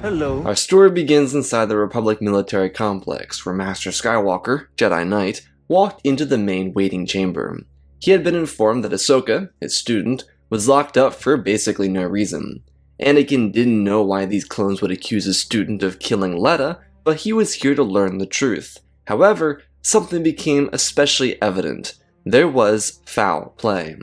Hello. Our story begins inside the Republic military complex, where Master Skywalker, Jedi Knight, walked into the main waiting chamber. He had been informed that Ahsoka, his student, was locked up for basically no reason. Anakin didn't know why these clones would accuse his student of killing Leta, but he was here to learn the truth. However, something became especially evident. There was foul play.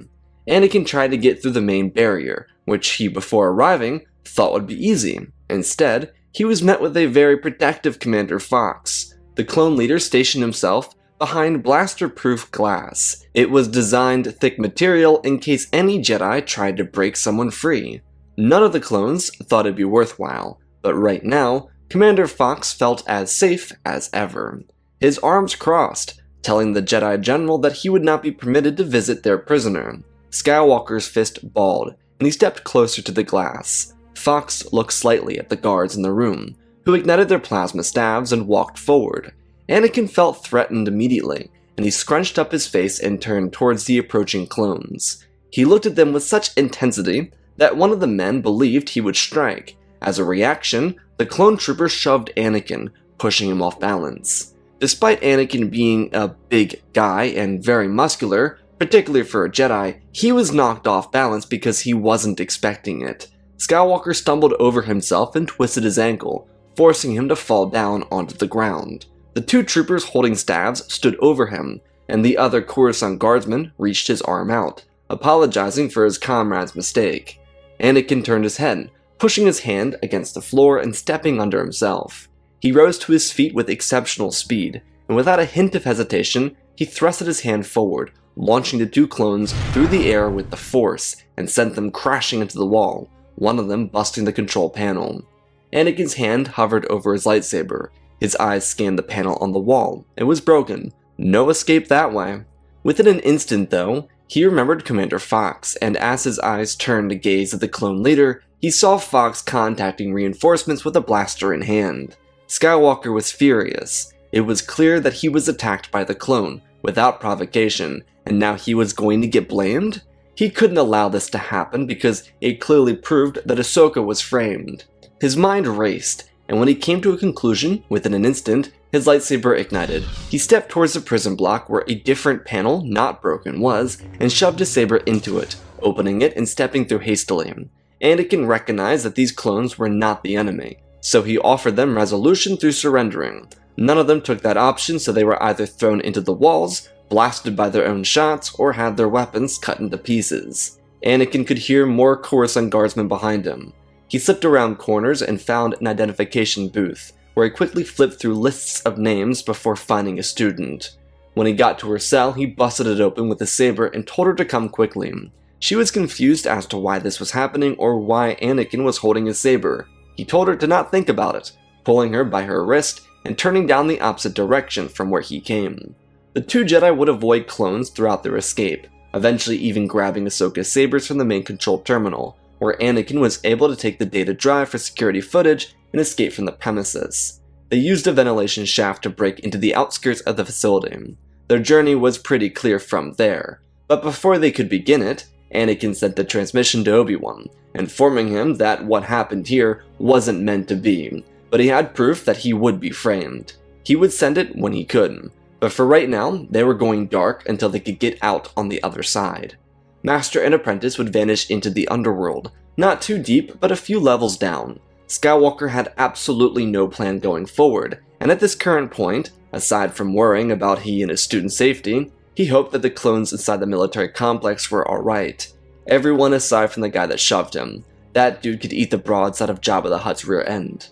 Anakin tried to get through the main barrier, which he, before arriving, thought would be easy. Instead, he was met with a very protective Commander Fox. The clone leader stationed himself behind blaster-proof glass. It was designed thick material in case any Jedi tried to break someone free. None of the clones thought it'd be worthwhile, but right now, Commander Fox felt as safe as ever. His arms crossed, telling the Jedi General that he would not be permitted to visit their prisoner. Skywalker's fist balled, and he stepped closer to the glass. Fox looked slightly at the guards in the room, who ignited their plasma staves and walked forward. Anakin felt threatened immediately, and he scrunched up his face and turned towards the approaching clones. He looked at them with such intensity that one of the men believed he would strike. As a reaction, the clone trooper shoved Anakin, pushing him off balance. Despite Anakin being a big guy and very muscular, particularly for a Jedi, he was knocked off balance because he wasn't expecting it. Skywalker stumbled over himself and twisted his ankle, forcing him to fall down onto the ground. The two troopers holding staves stood over him, and the other Coruscant guardsman reached his arm out, apologizing for his comrade's mistake. Anakin turned his head, pushing his hand against the floor and stepping under himself. He rose to his feet with exceptional speed, and without a hint of hesitation, he thrusted his hand forward, launching the two clones through the air with the Force and sent them crashing into the wall, one of them busting the control panel. Anakin's hand hovered over his lightsaber. His eyes scanned the panel on the wall. It was broken. No escape that way. Within an instant, though, he remembered Commander Fox, and as his eyes turned to gaze at the clone leader, he saw Fox contacting reinforcements with a blaster in hand. Skywalker was furious. It was clear that he was attacked by the clone, without provocation, and now he was going to get blamed? He couldn't allow this to happen because it clearly proved that Ahsoka was framed. His mind raced, and when he came to a conclusion, within an instant, his lightsaber ignited. He stepped towards the prison block where a different panel, not broken, was, and shoved his saber into it, opening it and stepping through hastily. Anakin recognized that these clones were not the enemy, so he offered them resolution through surrendering. None of them took that option, so they were either thrown into the walls, blasted by their own shots, or had their weapons cut into pieces. Anakin could hear more Coruscant guardsmen behind him. He slipped around corners and found an identification booth, where he quickly flipped through lists of names before finding a student. When he got to her cell, he busted it open with a saber and told her to come quickly. She was confused as to why this was happening or why Anakin was holding his saber. He told her to not think about it, pulling her by her wrist and turning down the opposite direction from where he came. The two Jedi would avoid clones throughout their escape, eventually even grabbing Ahsoka's sabers from the main control terminal, where Anakin was able to take the data drive for security footage and escape from the premises. They used a ventilation shaft to break into the outskirts of the facility. Their journey was pretty clear from there, but before they could begin it, Anakin sent the transmission to Obi-Wan, informing him that what happened here wasn't meant to be, but he had proof that he would be framed. He would send it when he could. But for right now, they were going dark until they could get out on the other side. Master and apprentice would vanish into the underworld, not too deep, but a few levels down. Skywalker had absolutely no plan going forward, and at this current point, aside from worrying about he and his student's safety, he hoped that the clones inside the military complex were alright. Everyone aside from the guy that shoved him. That dude could eat the broadside of Jabba the Hutt's rear end.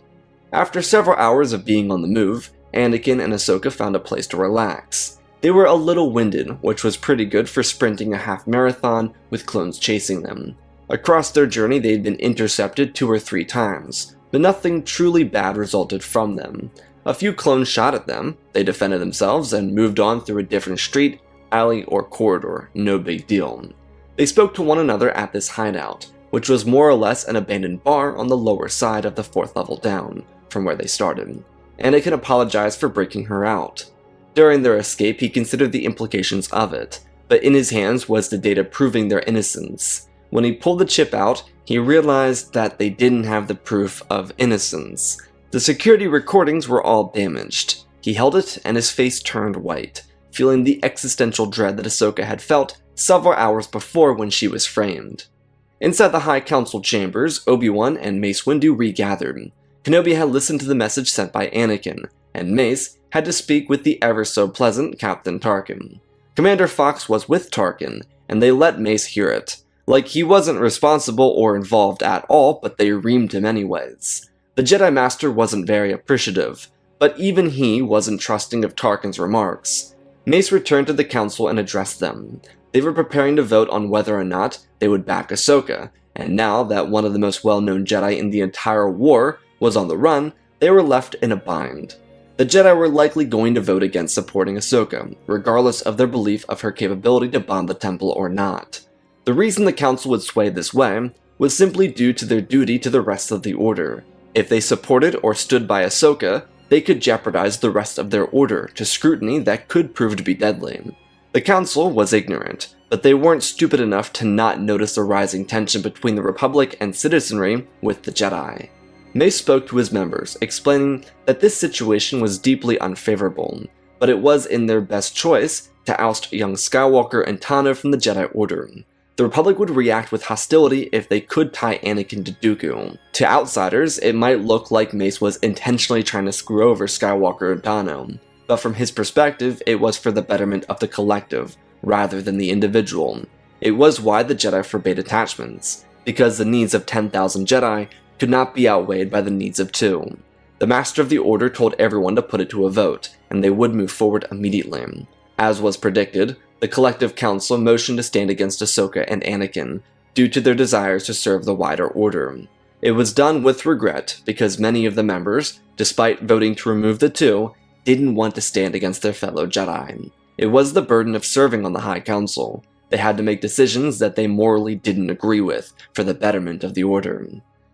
After several hours of being on the move, Anakin and Ahsoka found a place to relax. They were a little winded, which was pretty good for sprinting a half marathon with clones chasing them. Across their journey, they had been intercepted 2 or 3 times, but nothing truly bad resulted from them. A few clones shot at them, they defended themselves, and moved on through a different street, alley, or corridor, no big deal. They spoke to one another at this hideout, which was more or less an abandoned bar on the lower side of the 4th level down, from where they started. Anakin apologized for breaking her out. During their escape, he considered the implications of it, but in his hands was the data proving their innocence. When he pulled the chip out, he realized that they didn't have the proof of innocence. The security recordings were all damaged. He held it and his face turned white, feeling the existential dread that Ahsoka had felt several hours before when she was framed. Inside the High Council chambers, Obi-Wan and Mace Windu regathered. Kenobi had listened to the message sent by Anakin, and Mace had to speak with the ever-so-pleasant Captain Tarkin. Commander Fox was with Tarkin, and they let Mace hear it. Like he wasn't responsible or involved at all, but they reamed him anyways. The Jedi Master wasn't very appreciative, but even he wasn't trusting of Tarkin's remarks. Mace returned to the council and addressed them. They were preparing to vote on whether or not they would back Ahsoka, and now that one of the most well-known Jedi in the entire war was on the run, they were left in a bind. The Jedi were likely going to vote against supporting Ahsoka, regardless of their belief of her capability to bomb the temple or not. The reason the council would sway this way was simply due to their duty to the rest of the Order. If they supported or stood by Ahsoka, they could jeopardize the rest of their Order to scrutiny that could prove to be deadly. The council was ignorant, but they weren't stupid enough to not notice the rising tension between the Republic and citizenry with the Jedi. Mace spoke to his members, explaining that this situation was deeply unfavorable, but it was in their best choice to oust young Skywalker and Tano from the Jedi Order. The Republic would react with hostility if they could tie Anakin to Dooku. To outsiders, it might look like Mace was intentionally trying to screw over Skywalker and Tano, but from his perspective, it was for the betterment of the collective, rather than the individual. It was why the Jedi forbade attachments, because the needs of 10,000 Jedi could not be outweighed by the needs of 2. The Master of the Order told everyone to put it to a vote, and they would move forward immediately. As was predicted, the Collective Council motioned to stand against Ahsoka and Anakin, due to their desires to serve the wider Order. It was done with regret, because many of the members, despite voting to remove the 2, didn't want to stand against their fellow Jedi. It was the burden of serving on the High Council. They had to make decisions that they morally didn't agree with, for the betterment of the Order.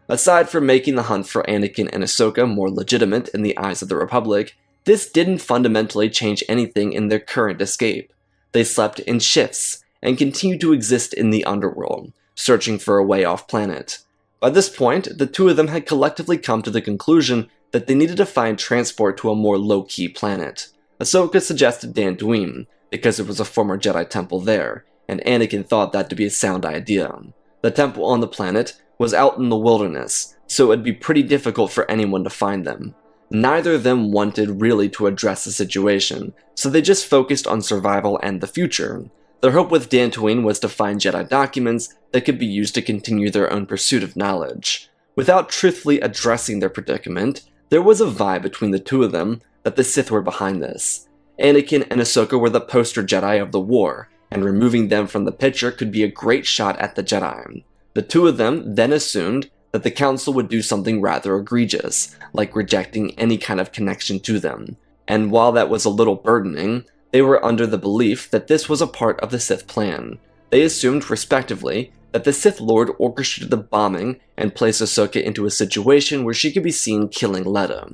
Aside from making the hunt for Anakin and Ahsoka more legitimate in the eyes of the Republic, this didn't fundamentally change anything in their current escape. They slept in shifts, and continued to exist in the underworld, searching for a way off planet. By this point, the 2 of them had collectively come to the conclusion that they needed to find transport to a more low-key planet. Ahsoka suggested Dantooine, because it was a former Jedi temple there, and Anakin thought that to be a sound idea. The temple on the planet was out in the wilderness, so it would be pretty difficult for anyone to find them. Neither of them wanted really to address the situation, so they just focused on survival and the future. Their hope with Dantooine was to find Jedi documents that could be used to continue their own pursuit of knowledge. Without truthfully addressing their predicament, there was a vibe between the 2 of them that the Sith were behind this. Anakin and Ahsoka were the poster Jedi of the war, and removing them from the picture could be a great shot at the Jedi. The 2 of them then assumed that the Council would do something rather egregious, like rejecting any kind of connection to them, and while that was a little burdening, they were under the belief that this was a part of the Sith plan. They assumed, respectively, that the Sith Lord orchestrated the bombing and placed Ahsoka into a situation where she could be seen killing Leta.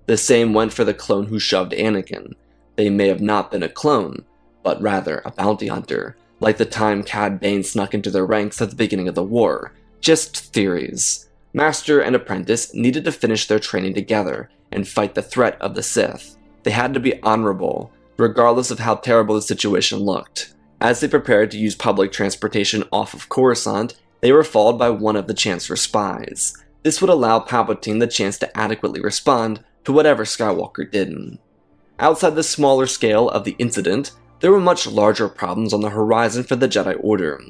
The same went for the clone who shoved Anakin. They may have not been a clone, but rather a bounty hunter, like the time Cad Bane snuck into their ranks at the beginning of the war. Just theories. Master and apprentice needed to finish their training together and fight the threat of the Sith. They had to be honorable, regardless of how terrible the situation looked. As they prepared to use public transportation off of Coruscant, they were followed by one of the Chancellor's spies. This would allow Palpatine the chance to adequately respond to whatever Skywalker did. Outside the smaller scale of the incident, there were much larger problems on the horizon for the Jedi Order.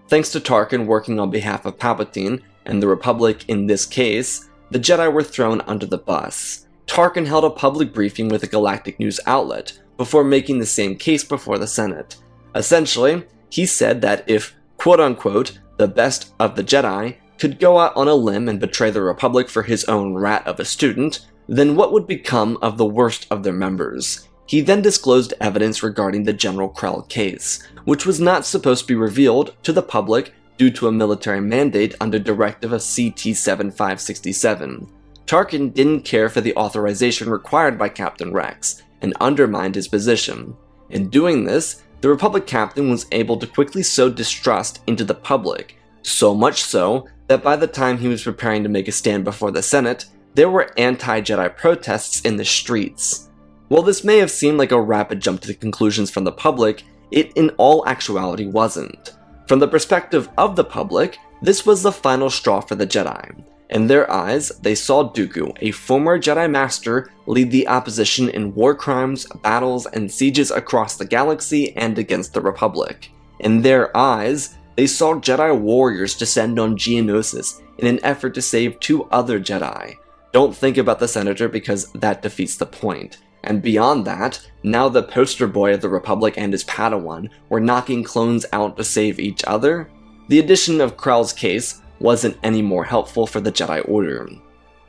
Thanks to Tarkin working on behalf of Palpatine, and the Republic in this case, the Jedi were thrown under the bus. Tarkin held a public briefing with a galactic news outlet before making the same case before the Senate. Essentially, he said that if, quote-unquote, the best of the Jedi could go out on a limb and betray the Republic for his own rat of a student, then what would become of the worst of their members? He then disclosed evidence regarding the General Krell case, which was not supposed to be revealed to the public due to a military mandate under Directive of CT-7567. Tarkin didn't care for the authorization required by Captain Rex, and undermined his position. In doing this, the Republic captain was able to quickly sow distrust into the public, So much so that by the time he was preparing to make a stand before the Senate, there were anti-Jedi protests in the streets. While this may have seemed like a rapid jump to the conclusions from the public, it in all actuality wasn't. From the perspective of the public, this was the final straw for the Jedi. In their eyes, they saw Dooku, a former Jedi Master, lead the opposition in war crimes, battles, and sieges across the galaxy and against the Republic. In their eyes, they saw Jedi warriors descend on Geonosis in an effort to save 2 other Jedi. Don't think about the Senator because that defeats the point. And beyond that, now the poster boy of the Republic and his Padawan were knocking clones out to save each other. The addition of Krell's case wasn't any more helpful for the Jedi Order.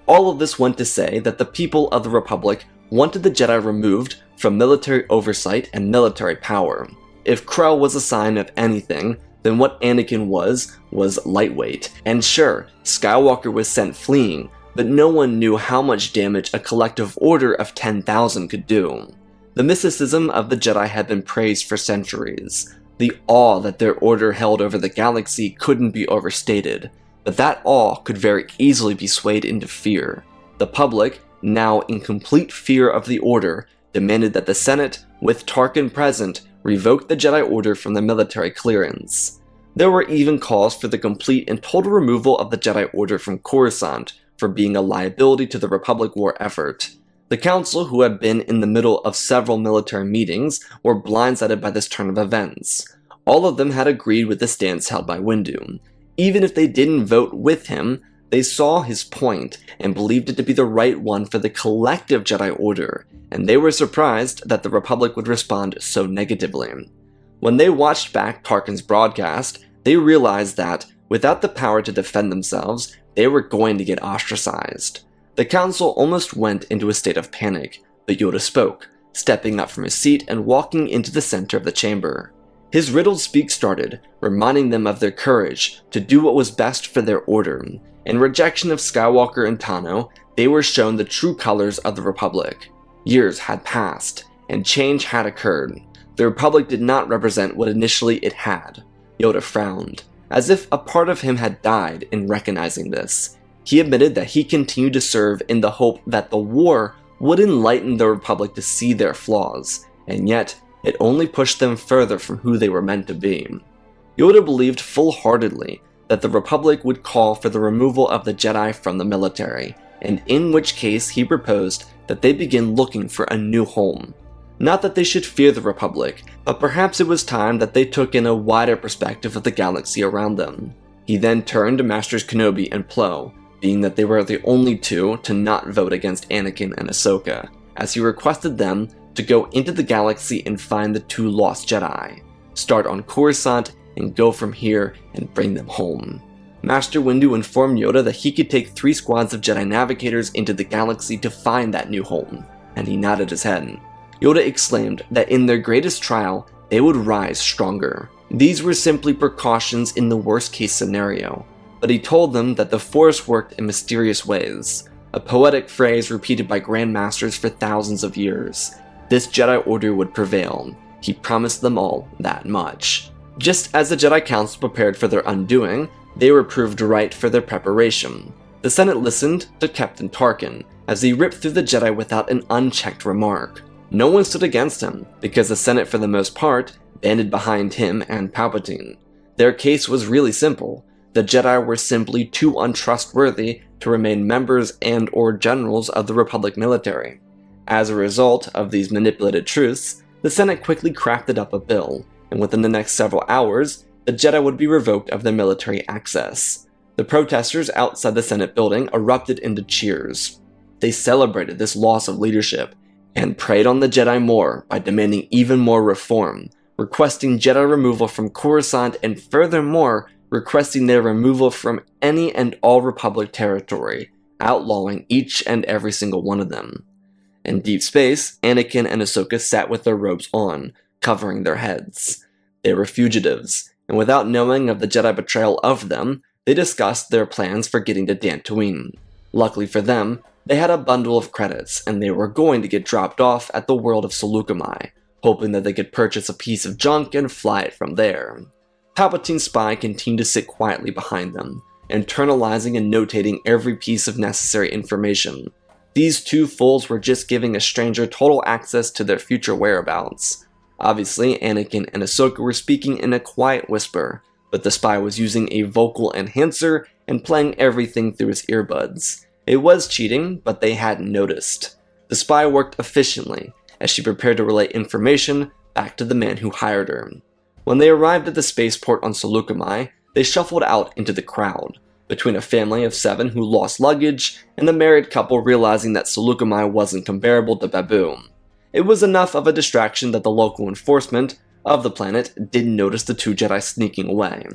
All of this went to say that the people of the Republic wanted the Jedi removed from military oversight and military power. If Krell was a sign of anything, then what Anakin was lightweight. And sure, Skywalker was sent fleeing, but no one knew how much damage a collective order of 10,000 could do. The mysticism of the Jedi had been praised for centuries. The awe that their order held over the galaxy couldn't be overstated, but that awe could very easily be swayed into fear. The public, now in complete fear of the Order, demanded that the Senate, with Tarkin present, revoke the Jedi Order from the military clearance. There were even calls for the complete and total removal of the Jedi Order from Coruscant for being a liability to the Republic War effort. The Council, who had been in the middle of several military meetings, were blindsided by this turn of events. All of them had agreed with the stance held by Windu. Even if they didn't vote with him, they saw his point and believed it to be the right one for the collective Jedi Order, and they were surprised that the Republic would respond so negatively. When they watched back Tarkin's broadcast, they realized that, without the power to defend themselves, they were going to get ostracized. The Council almost went into a state of panic, but Yoda spoke, stepping up from his seat and walking into the center of the chamber. His riddled speak started, reminding them of their courage to do what was best for their order. In rejection of Skywalker and Tano, they were shown the true colors of the Republic. Years had passed, and change had occurred. The Republic did not represent what initially it had. Yoda frowned, as if a part of him had died in recognizing this. He admitted that he continued to serve in the hope that the war would enlighten the Republic to see their flaws, and yet it only pushed them further from who they were meant to be. Yoda believed full-heartedly that the Republic would call for the removal of the Jedi from the military, and in which case he proposed that they begin looking for a new home. Not that they should fear the Republic, but perhaps it was time that they took in a wider perspective of the galaxy around them. He then turned to Masters Kenobi and Plo, being that they were the only two to not vote against Anakin and Ahsoka, as he requested them to go into the galaxy and find the 2 lost Jedi, start on Coruscant, and go from here and bring them home. Master Windu informed Yoda that he could take 3 squads of Jedi navigators into the galaxy to find that new home, and he nodded his head. Yoda exclaimed that in their greatest trial, they would rise stronger. These were simply precautions in the worst-case scenario, but he told them that the Force worked in mysterious ways, a poetic phrase repeated by Grand Masters for thousands of years. This Jedi Order would prevail. He promised them all that much. Just as the Jedi Council prepared for their undoing, they were proved right for their preparation. The Senate listened to Captain Tarkin as he ripped through the Jedi without an unchecked remark. No one stood against him, because the Senate for the most part banded behind him and Palpatine. Their case was really simple. The Jedi were simply too untrustworthy to remain members and or generals of the Republic military. As a result of these manipulated truths, the Senate quickly crafted up a bill, and within the next several hours, the Jedi would be revoked of their military access. The protesters outside the Senate building erupted into cheers. They celebrated this loss of leadership, and preyed on the Jedi more by demanding even more reform, requesting Jedi removal from Coruscant and furthermore requesting their removal from any and all Republic territory, outlawing each and every single one of them. In deep space, Anakin and Ahsoka sat with their robes on, covering their heads. They were fugitives, and without knowing of the Jedi betrayal of them, they discussed their plans for getting to Dantooine. Luckily for them, they had a bundle of credits, and they were going to get dropped off at the world of Seleucami, hoping that they could purchase a piece of junk and fly it from there. Palpatine's spy continued to sit quietly behind them, internalizing and notating every piece of necessary information. These two fools were just giving a stranger total access to their future whereabouts. Obviously, Anakin and Ahsoka were speaking in a quiet whisper, but the spy was using a vocal enhancer and playing everything through his earbuds. It was cheating, but they hadn't noticed. The spy worked efficiently, as she prepared to relay information back to the man who hired her. When they arrived at the spaceport on Saleucami, they shuffled out into the crowd, between a family of 7 who lost luggage and the married couple realizing that Saleucami wasn't comparable to Babu. It was enough of a distraction that the local enforcement of the planet didn't notice the 2 Jedi sneaking away.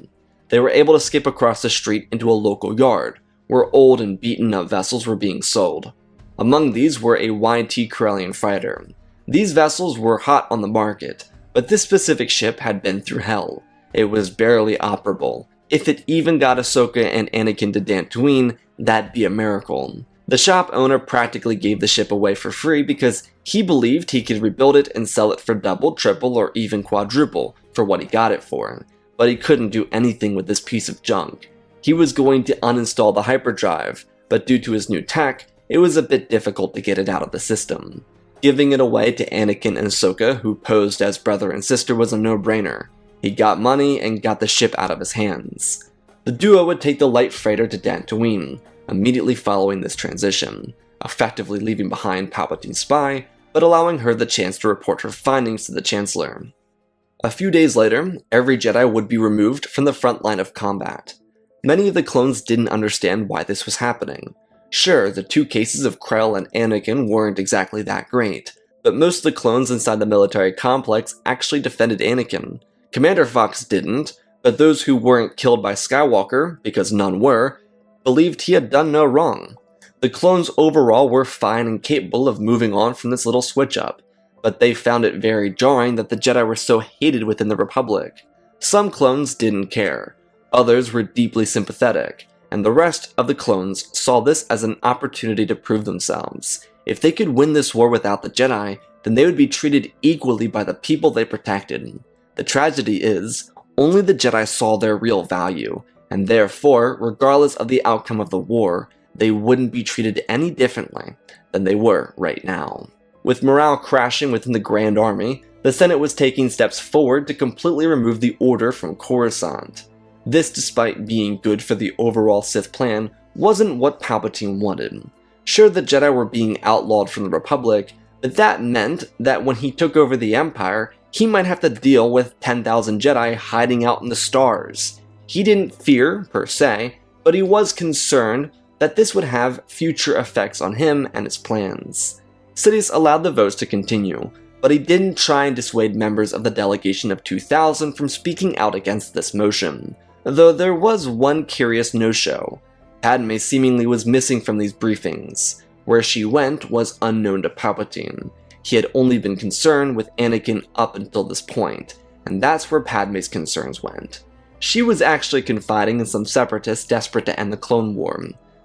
They were able to skip across the street into a local yard, where old and beaten up vessels were being sold. Among these were a YT Corellian fighter. These vessels were hot on the market, but this specific ship had been through hell. It was barely operable. If it even got Ahsoka and Anakin to Dantooine, that'd be a miracle. The shop owner practically gave the ship away for free because he believed he could rebuild it and sell it for double, triple, or even quadruple for what he got it for. But he couldn't do anything with this piece of junk. He was going to uninstall the hyperdrive, but due to his new tech, it was a bit difficult to get it out of the system. Giving it away to Anakin and Ahsoka, who posed as brother and sister, was a no-brainer. He got money and got the ship out of his hands. The duo would take the light freighter to Dantooine, immediately following this transition, effectively leaving behind Palpatine's spy, but allowing her the chance to report her findings to the Chancellor. A few days later, every Jedi would be removed from the front line of combat. Many of the clones didn't understand why this was happening. Sure, the 2 cases of Krell and Anakin weren't exactly that great, but most of the clones inside the military complex actually defended Anakin. Commander Fox didn't, but those who weren't killed by Skywalker, because none were, believed he had done no wrong. The clones overall were fine and capable of moving on from this little switch-up, but they found it very jarring that the Jedi were so hated within the Republic. Some clones didn't care, others were deeply sympathetic, and the rest of the clones saw this as an opportunity to prove themselves. If they could win this war without the Jedi, then they would be treated equally by the people they protected. The tragedy is, only the Jedi saw their real value, and therefore, regardless of the outcome of the war, they wouldn't be treated any differently than they were right now. With morale crashing within the Grand Army, the Senate was taking steps forward to completely remove the Order from Coruscant. This, despite being good for the overall Sith plan, wasn't what Palpatine wanted. Sure, the Jedi were being outlawed from the Republic, but that meant that when he took over the Empire, he might have to deal with 10,000 Jedi hiding out in the stars. He didn't fear, per se, but he was concerned that this would have future effects on him and his plans. Sidious allowed the votes to continue, but he didn't try and dissuade members of the delegation of 2,000 from speaking out against this motion, though there was one curious no-show. Padme seemingly was missing from these briefings. Where she went was unknown to Palpatine. He had only been concerned with Anakin up until this point, and that's where Padme's concerns went. She was actually confiding in some separatists desperate to end the Clone War.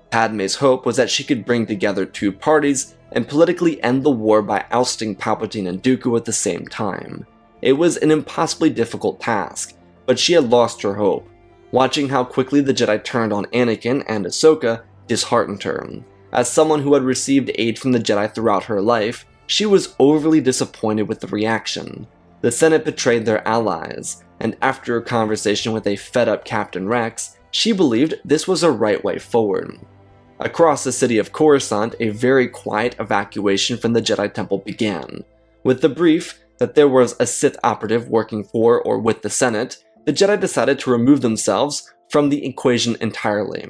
Padme's hope was that she could bring together 2 parties and politically end the war by ousting Palpatine and Dooku at the same time. It was an impossibly difficult task, but she had lost her hope. Watching how quickly the Jedi turned on Anakin and Ahsoka disheartened her. As someone who had received aid from the Jedi throughout her life, she was overly disappointed with the reaction. The Senate betrayed their allies, and after a conversation with a fed-up Captain Rex, she believed this was a right way forward. Across the city of Coruscant, a very quiet evacuation from the Jedi Temple began. With the brief that there was a Sith operative working for or with the Senate, the Jedi decided to remove themselves from the equation entirely.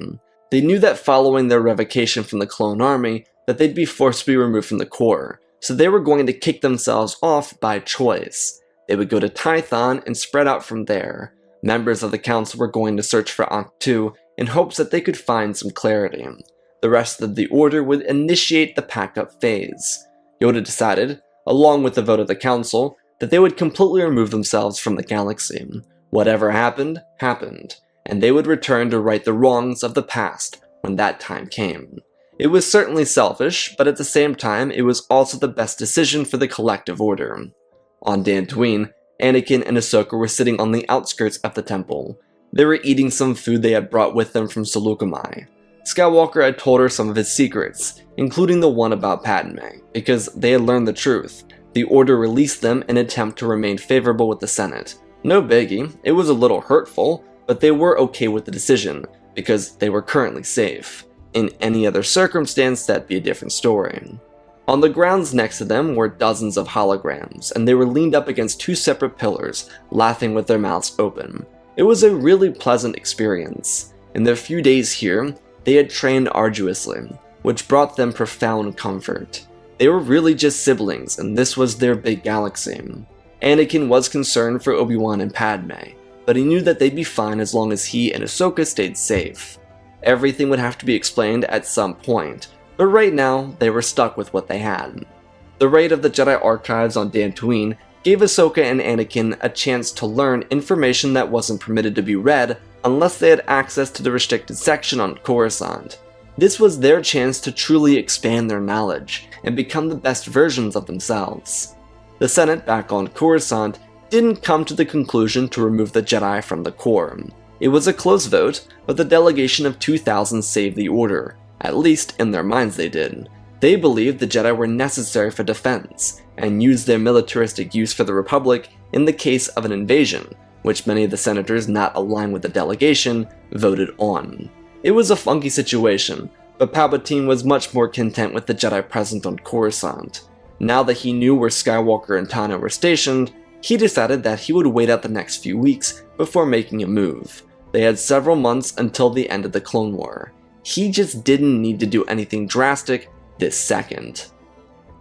They knew that following their revocation from the clone army, that they'd be forced to be removed from the core, so they were going to kick themselves off by choice. They would go to Tython and spread out from there. Members of the council were going to search for Ahch-To in hopes that they could find some clarity. The rest of the order would initiate the pack-up phase. Yoda decided, along with the vote of the council, that they would completely remove themselves from the galaxy. Whatever happened, happened, and they would return to right the wrongs of the past when that time came. It was certainly selfish, but at the same time, it was also the best decision for the collective order. On Dantooine, Anakin and Ahsoka were sitting on the outskirts of the temple. They were eating some food they had brought with them from Saleucami. Skywalker had told her some of his secrets, including the one about Padme, because they had learned the truth. The Order released them in an attempt to remain favorable with the Senate. No biggie, it was a little hurtful, but they were okay with the decision, because they were currently safe. In any other circumstance, that'd be a different story. On the grounds next to them were dozens of holograms, and they were leaned up against two separate pillars, laughing with their mouths open. It was a really pleasant experience. In their few days here, they had trained arduously, which brought them profound comfort. They were really just siblings, and this was their big galaxy. Anakin was concerned for Obi-Wan and Padme, but he knew that they'd be fine as long as he and Ahsoka stayed safe. Everything would have to be explained at some point, but right now, they were stuck with what they had. The raid of the Jedi archives on Dantooine gave Ahsoka and Anakin a chance to learn information that wasn't permitted to be read unless they had access to the restricted section on Coruscant. This was their chance to truly expand their knowledge and become the best versions of themselves. The Senate back on Coruscant didn't come to the conclusion to remove the Jedi from the core. It was a close vote, but the delegation of 2,000 saved the Order. At least in their minds they did. They believed the Jedi were necessary for defense, and used their militaristic use for the Republic in the case of an invasion, which many of the senators not aligned with the delegation voted on. It was a funky situation, but Palpatine was much more content with the Jedi present on Coruscant. Now that he knew where Skywalker and Tano were stationed, he decided that he would wait out the next few weeks before making a move. They had several months until the end of the Clone War. He just didn't need to do anything drastic this second.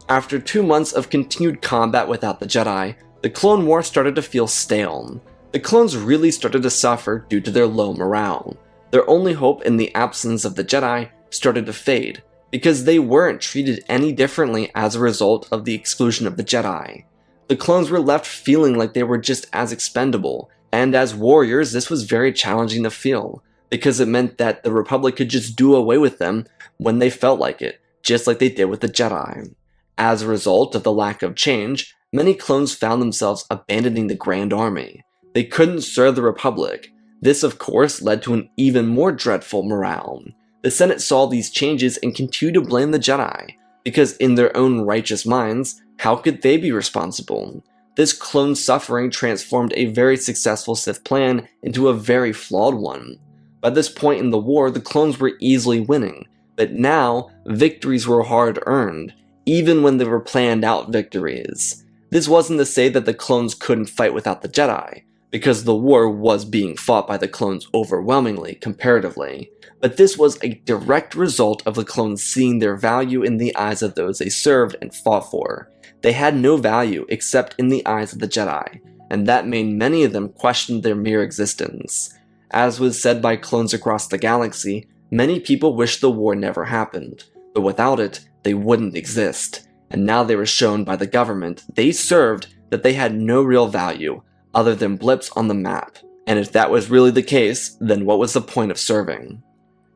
After 2 months of continued combat without the Jedi, the Clone War started to feel stale. The clones really started to suffer due to their low morale. Their only hope in the absence of the Jedi started to fade, because they weren't treated any differently as a result of the exclusion of the Jedi. The clones were left feeling like they were just as expendable, and as warriors this was very challenging to feel, because it meant that the Republic could just do away with them when they felt like it, just like they did with the Jedi. As a result of the lack of change, many clones found themselves abandoning the Grand Army. They couldn't serve the Republic. This, of course, led to an even more dreadful morale. The Senate saw these changes and continued to blame the Jedi, because in their own righteous minds, how could they be responsible? This clone suffering transformed a very successful Sith plan into a very flawed one. By this point in the war, the clones were easily winning, but now, victories were hard-earned, even when they were planned-out victories. This wasn't to say that the clones couldn't fight without the Jedi, because the war was being fought by the clones overwhelmingly, comparatively, but this was a direct result of the clones seeing their value in the eyes of those they served and fought for. They had no value except in the eyes of the Jedi, and that made many of them question their mere existence. As was said by clones across the galaxy, many people wish the war never happened, but without it, they wouldn't exist, and now they were shown by the government they served that they had no real value, other than blips on the map. And if that was really the case, then what was the point of serving?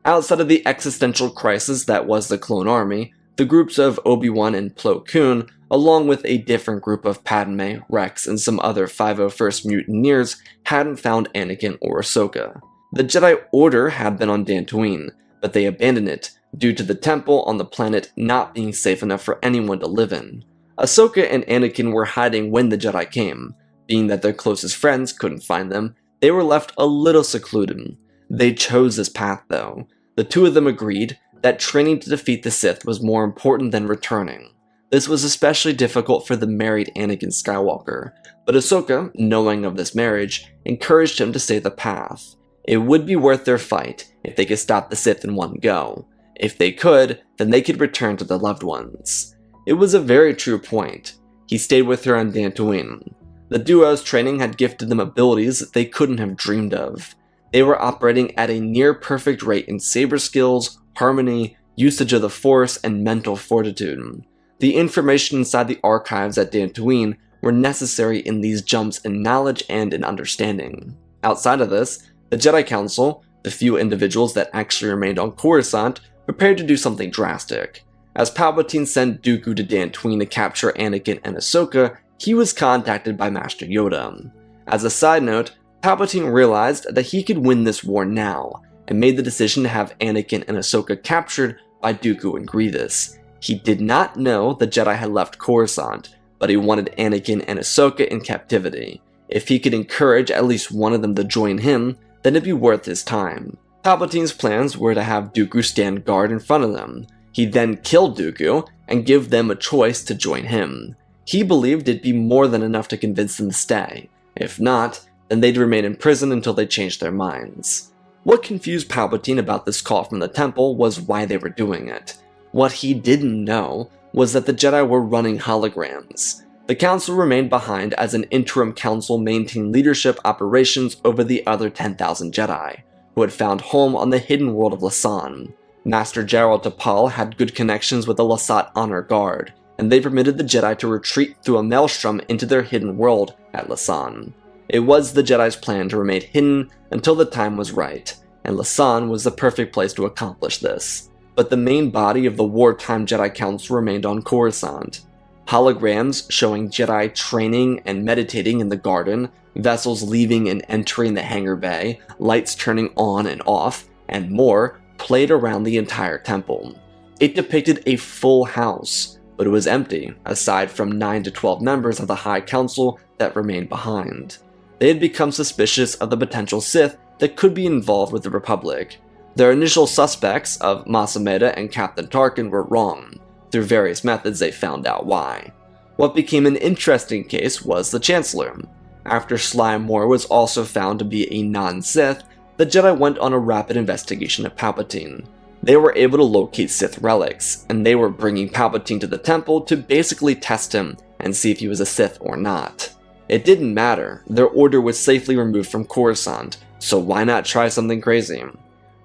Outside of the existential crisis that was the Clone Army, the groups of Obi-Wan and Plo Koon, along with a different group of Padme, Rex, and some other 501st mutineers, hadn't found Anakin or Ahsoka. The Jedi Order had been on Dantooine, but they abandoned it due to the temple on the planet not being safe enough for anyone to live in. Ahsoka and Anakin were hiding when the Jedi came. Being that their closest friends couldn't find them, they were left a little secluded. They chose this path though. The two of them agreed that training to defeat the Sith was more important than returning. This was especially difficult for the married Anakin Skywalker, but Ahsoka, knowing of this marriage, encouraged him to stay the path. It would be worth their fight if they could stop the Sith in one go. If they could, then they could return to their loved ones. It was a very true point. He stayed with her on Dantooine. The duo's training had gifted them abilities that they couldn't have dreamed of. They were operating at a near-perfect rate in saber skills, harmony, usage of the Force, and mental fortitude. The information inside the archives at Dantooine were necessary in these jumps in knowledge and in understanding. Outside of this, the Jedi Council, the few individuals that actually remained on Coruscant, prepared to do something drastic. As Palpatine sent Dooku to Dantooine to capture Anakin and Ahsoka, he was contacted by Master Yoda. As a side note, Palpatine realized that he could win this war now, and made the decision to have Anakin and Ahsoka captured by Dooku and Grievous. He did not know the Jedi had left Coruscant, but he wanted Anakin and Ahsoka in captivity. If he could encourage at least one of them to join him, then it'd be worth his time. Palpatine's plans were to have Dooku stand guard in front of them. He'd then kill Dooku and give them a choice to join him. He believed it'd be more than enough to convince them to stay. If not, then they'd remain in prison until they changed their minds. What confused Palpatine about this call from the temple was why they were doing it. What he didn't know was that the Jedi were running holograms. The Council remained behind as an interim council maintained leadership operations over the other 10,000 Jedi, who had found home on the hidden world of Lasan. Master Gerald Tapal had good connections with the Lasat Honor Guard, and they permitted the Jedi to retreat through a maelstrom into their hidden world at Lasan. It was the Jedi's plan to remain hidden until the time was right, and Lasan was the perfect place to accomplish this. But the main body of the wartime Jedi Council remained on Coruscant. Holograms showing Jedi training and meditating in the garden, vessels leaving and entering the hangar bay, lights turning on and off, and more played around the entire temple. It depicted a full house, but it was empty, aside from 9 to 12 members of the High Council that remained behind. They had become suspicious of the potential Sith that could be involved with the Republic. Their initial suspects of Masameda and Captain Tarkin were wrong. Through various methods, they found out why. What became an interesting case was the Chancellor. After Sly Moore was also found to be a non-Sith, the Jedi went on a rapid investigation of Palpatine. They were able to locate Sith relics, and they were bringing Palpatine to the temple to basically test him and see if he was a Sith or not. It didn't matter, their order was safely removed from Coruscant, so why not try something crazy?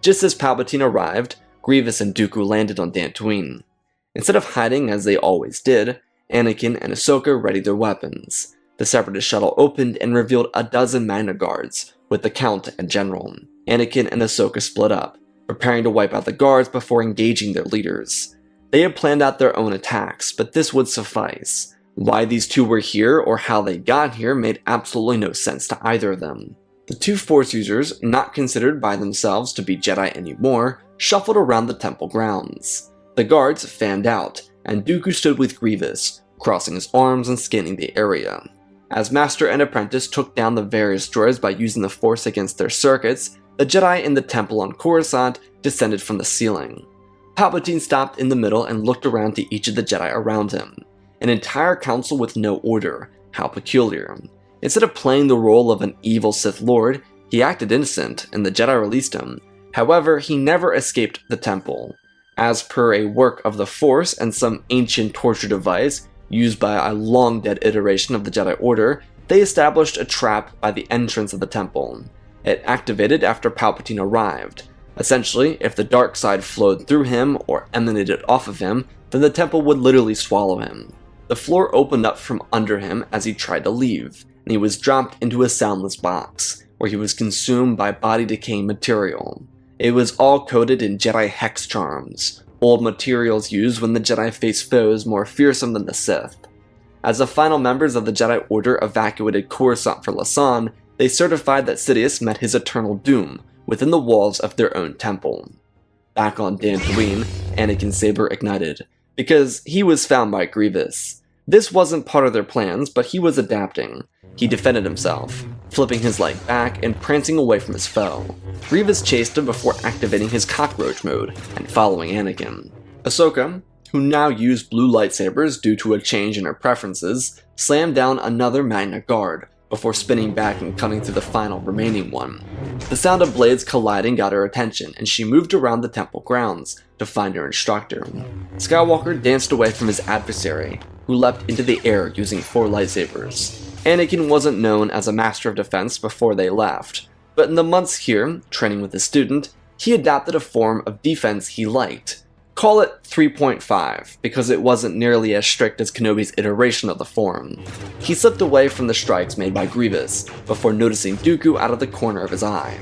Just as Palpatine arrived, Grievous and Dooku landed on Dantooine. Instead of hiding as they always did, Anakin and Ahsoka readied their weapons. The Separatist shuttle opened and revealed a dozen Magna Guards, with the Count and General. Anakin and Ahsoka split up, preparing to wipe out the guards before engaging their leaders. They had planned out their own attacks, but this would suffice. Why these two were here or how they got here made absolutely no sense to either of them. The two Force users, not considered by themselves to be Jedi anymore, shuffled around the temple grounds. The guards fanned out, and Dooku stood with Grievous, crossing his arms and scanning the area. As Master and Apprentice took down the various droids by using the Force against their circuits, the Jedi in the temple on Coruscant descended from the ceiling. Palpatine stopped in the middle and looked around to each of the Jedi around him. An entire council with no order. How peculiar. Instead of playing the role of an evil Sith Lord, he acted innocent, and the Jedi released him. However, he never escaped the temple. As per a work of the Force and some ancient torture device used by a long-dead iteration of the Jedi Order, they established a trap by the entrance of the temple. It activated after Palpatine arrived. Essentially, if the dark side flowed through him or emanated off of him, then the temple would literally swallow him. The floor opened up from under him as he tried to leave, and he was dropped into a soundless box, where he was consumed by body-decaying material. It was all coated in Jedi hex charms, old materials used when the Jedi faced foes more fearsome than the Sith. As the final members of the Jedi Order evacuated Coruscant for Lasan, they certified that Sidious met his eternal doom within the walls of their own temple. Back on Dantooine, Anakin's saber ignited, because he was found by Grievous. This wasn't part of their plans, but he was adapting. He defended himself, flipping his leg back and prancing away from his foe. Grievous chased him before activating his cockroach mode and following Anakin. Ahsoka, who now used blue lightsabers due to a change in her preferences, slammed down another Magna Guard before spinning back and cutting through the final remaining one. The sound of blades colliding got her attention, and she moved around the temple grounds to find her instructor. Skywalker danced away from his adversary, who leapt into the air using 4 lightsabers. Anakin wasn't known as a master of defense before they left, but in the months here, training with his student, he adapted a form of defense he liked. Call it 3.5, because it wasn't nearly as strict as Kenobi's iteration of the form. He slipped away from the strikes made by Grievous, before noticing Dooku out of the corner of his eye.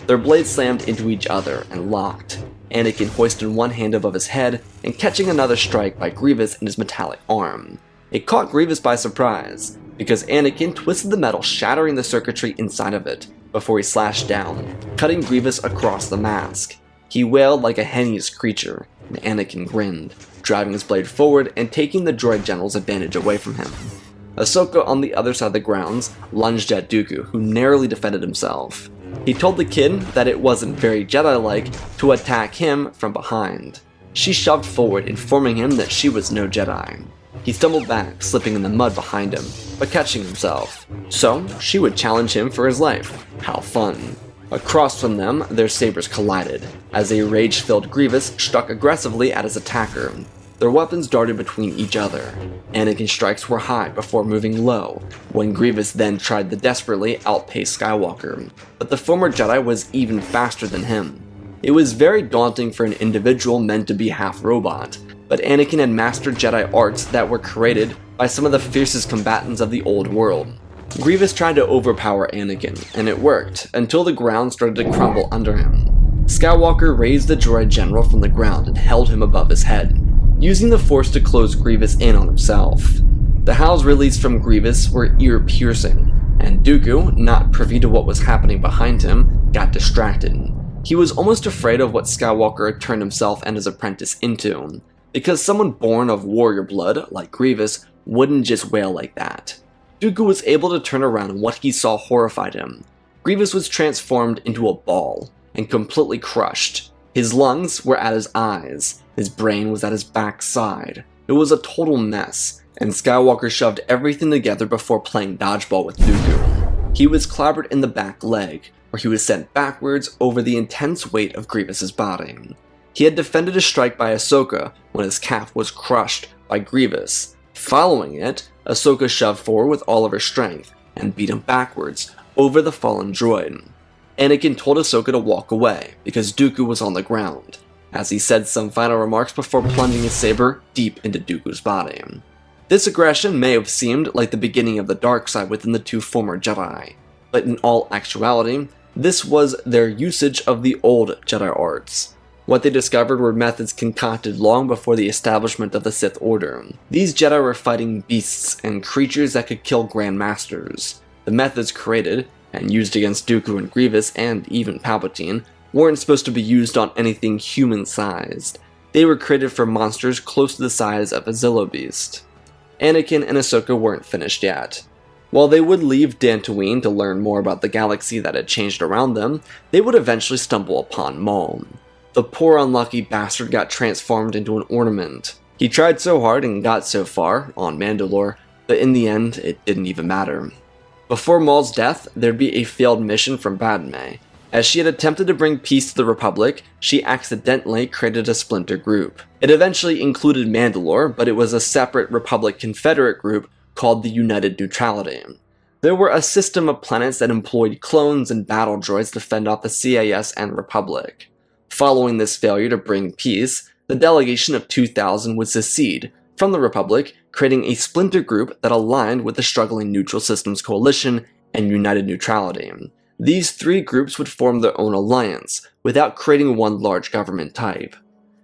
Their blades slammed into each other and locked, Anakin hoisted one hand above his head and catching another strike by Grievous in his metallic arm. It caught Grievous by surprise, because Anakin twisted the metal, shattering the circuitry inside of it, before he slashed down, cutting Grievous across the mask. He wailed like a heinous creature, and Anakin grinned, driving his blade forward and taking the droid general's advantage away from him. Ahsoka, on the other side of the grounds, lunged at Dooku, who narrowly defended himself. He told the kid that it wasn't very Jedi-like to attack him from behind. She shoved forward, informing him that she was no Jedi. He stumbled back, slipping in the mud behind him, but catching himself. So, she would challenge him for his life. How fun. Across from them, their sabers collided, as a rage-filled Grievous struck aggressively at his attacker. Their weapons darted between each other. Anakin's strikes were high before moving low, when Grievous then tried to desperately outpace Skywalker, but the former Jedi was even faster than him. It was very daunting for an individual meant to be half robot, but Anakin had mastered Jedi arts that were created by some of the fiercest combatants of the old world. Grievous tried to overpower Anakin, and it worked, until the ground started to crumble under him. Skywalker raised the droid general from the ground and held him above his head, using the Force to close Grievous in on himself. The howls released from Grievous were ear-piercing, and Dooku, not privy to what was happening behind him, got distracted. He was almost afraid of what Skywalker had turned himself and his apprentice into, because someone born of warrior blood, like Grievous, wouldn't just wail like that. Dooku was able to turn around, and what he saw horrified him. Grievous was transformed into a ball, and completely crushed. His lungs were at his eyes, his brain was at his backside. It was a total mess, and Skywalker shoved everything together before playing dodgeball with Dooku. He was clobbered in the back leg, where he was sent backwards over the intense weight of Grievous's body. He had defended a strike by Ahsoka when his calf was crushed by Grievous. Following it, Ahsoka shoved forward with all of her strength, and beat him backwards over the fallen droid. Anakin told Ahsoka to walk away, because Dooku was on the ground, as he said some final remarks before plunging his saber deep into Dooku's body. This aggression may have seemed like the beginning of the dark side within the two former Jedi, but in all actuality, this was their usage of the old Jedi arts. What they discovered were methods concocted long before the establishment of the Sith Order. These Jedi were fighting beasts and creatures that could kill Grand Masters. The methods created, and used against Dooku and Grievous and even Palpatine, weren't supposed to be used on anything human-sized. They were created for monsters close to the size of a Zillo beast. Anakin and Ahsoka weren't finished yet. While they would leave Dantooine to learn more about the galaxy that had changed around them, they would eventually stumble upon Maul. The poor unlucky bastard got transformed into an ornament. He tried so hard and got so far, on Mandalore, but in the end, it didn't even matter. Before Maul's death, there'd be a failed mission from Padme. As she had attempted to bring peace to the Republic, she accidentally created a splinter group. It eventually included Mandalore, but it was a separate Republic Confederate group called the United Neutrality. There were a system of planets that employed clones and battle droids to fend off the CIS and Republic. Following this failure to bring peace, the delegation of 2000 would secede from the Republic, creating a splinter group that aligned with the struggling Neutral Systems Coalition and United Neutrality. These three groups would form their own alliance, without creating one large government type.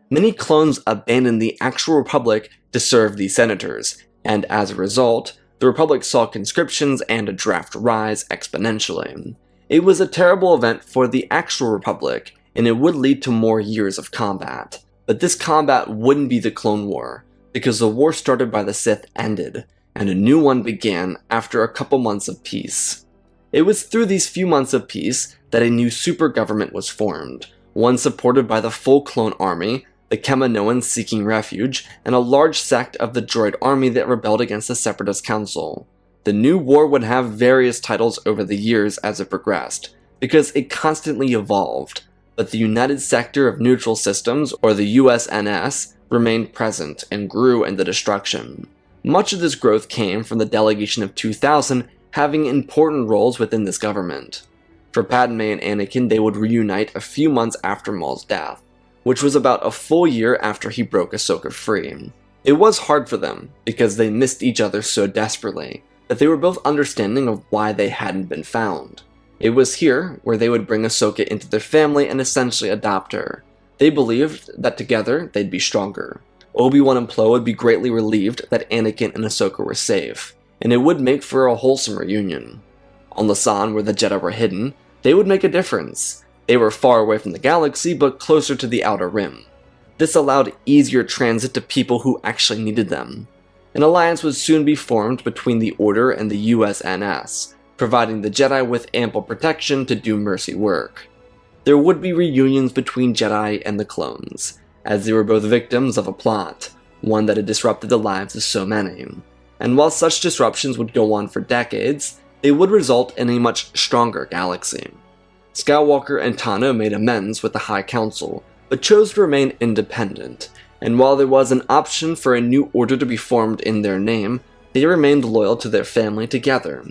Many clones abandoned the actual Republic to serve these senators, and as a result, the Republic saw conscriptions and a draft rise exponentially. It was a terrible event for the actual Republic, and it would lead to more years of combat. But this combat wouldn't be the Clone War, because the war started by the Sith ended, and a new one began after a couple months of peace. It was through these few months of peace that a new super government was formed, one supported by the full clone army, the Kaminoans seeking refuge, and a large sect of the droid army that rebelled against the Separatist Council. The new war would have various titles over the years as it progressed, because it constantly evolved, but the United Sector of Neutral Systems, or the USNS, remained present and grew into destruction. Much of this growth came from the delegation of 2000 having important roles within this government. For Padme and Anakin, they would reunite a few months after Maul's death, which was about a full year after he broke Ahsoka free. It was hard for them, because they missed each other so desperately, but they were both understanding of why they hadn't been found. It was here where they would bring Ahsoka into their family and essentially adopt her. They believed that together they'd be stronger. Obi-Wan and Plo would be greatly relieved that Anakin and Ahsoka were safe, and it would make for a wholesome reunion. On Lasan, where the Jedi were hidden, they would make a difference. They were far away from the galaxy, but closer to the Outer Rim. This allowed easier transit to people who actually needed them. An alliance would soon be formed between the Order and the USNS, providing the Jedi with ample protection to do mercy work. There would be reunions between Jedi and the clones, as they were both victims of a plot, one that had disrupted the lives of so many. And while such disruptions would go on for decades, they would result in a much stronger galaxy. Skywalker and Tano made amends with the High Council, but chose to remain independent, and while there was an option for a new order to be formed in their name, they remained loyal to their family together.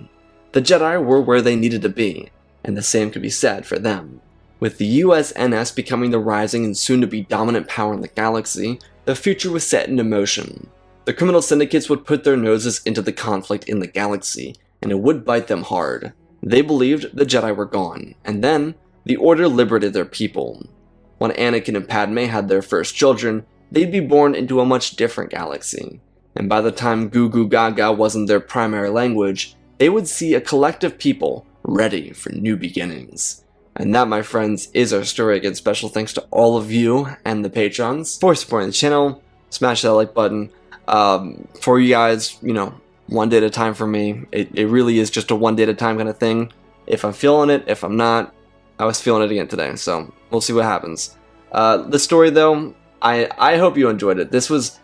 The Jedi were where they needed to be, and the same could be said for them. With the USNS becoming the rising and soon-to-be dominant power in the galaxy, the future was set into motion. The criminal syndicates would put their noses into the conflict in the galaxy, and it would bite them hard. They believed the Jedi were gone, and then, the Order liberated their people. When Anakin and Padme had their first children, they'd be born into a much different galaxy, and by the time Goo Goo Gaga wasn't their primary language, they would see a collective people ready for new beginnings. And that, my friends, is our story. Again, special thanks to all of you and the patrons for supporting the channel. Smash that like button. For you guys, one day at a time for me. It really is just a one day at a time kind of thing. If I'm feeling it, if I'm not, I was feeling it again today, so we'll see what happens. The story, though, I hope you enjoyed it. This was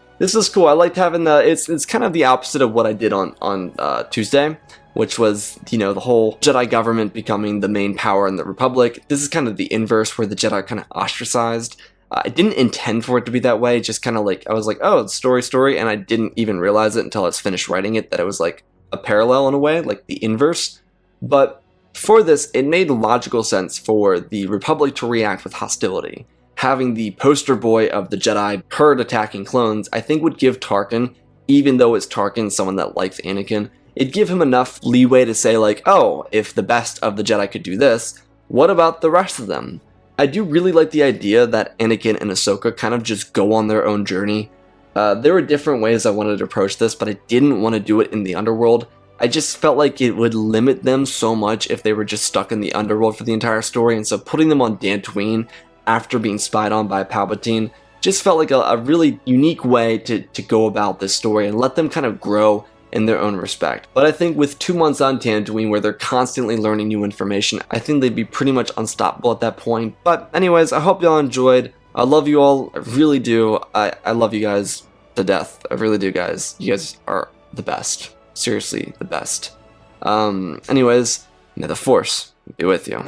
cool. I liked having it's kind of the opposite of what I did on Tuesday, which was, the whole Jedi government becoming the main power in the Republic. This is kind of the inverse, where the Jedi kind of ostracized. I didn't intend for it to be that way, just kind of like, I was like, oh, it's story, and I didn't even realize it until I was finished writing it, that it was like a parallel in a way, like the inverse. But for this, it made logical sense for the Republic to react with hostility. Having the poster boy of the Jedi herd attacking clones, I think would give Tarkin, even though it's Tarkin, someone that likes Anakin, it'd give him enough leeway to say like, oh, if the best of the Jedi could do this, what about the rest of them? I do really like the idea that Anakin and Ahsoka kind of just go on their own journey. There were different ways I wanted to approach this, but I didn't want to do it in the underworld. I just felt like it would limit them so much if they were just stuck in the underworld for the entire story, and so putting them on Dantooine after being spied on by Palpatine just felt like a really unique way to go about this story and let them kind of grow in their own respect. But I think with 2 months on Dantooine, where they're constantly learning new information, I think they'd be pretty much unstoppable at that point. But anyways, I hope y'all enjoyed. I love you all. I really do. I love you guys to death. I really do, guys. You guys are the best. Seriously, the best. Anyways, may the Force be with you.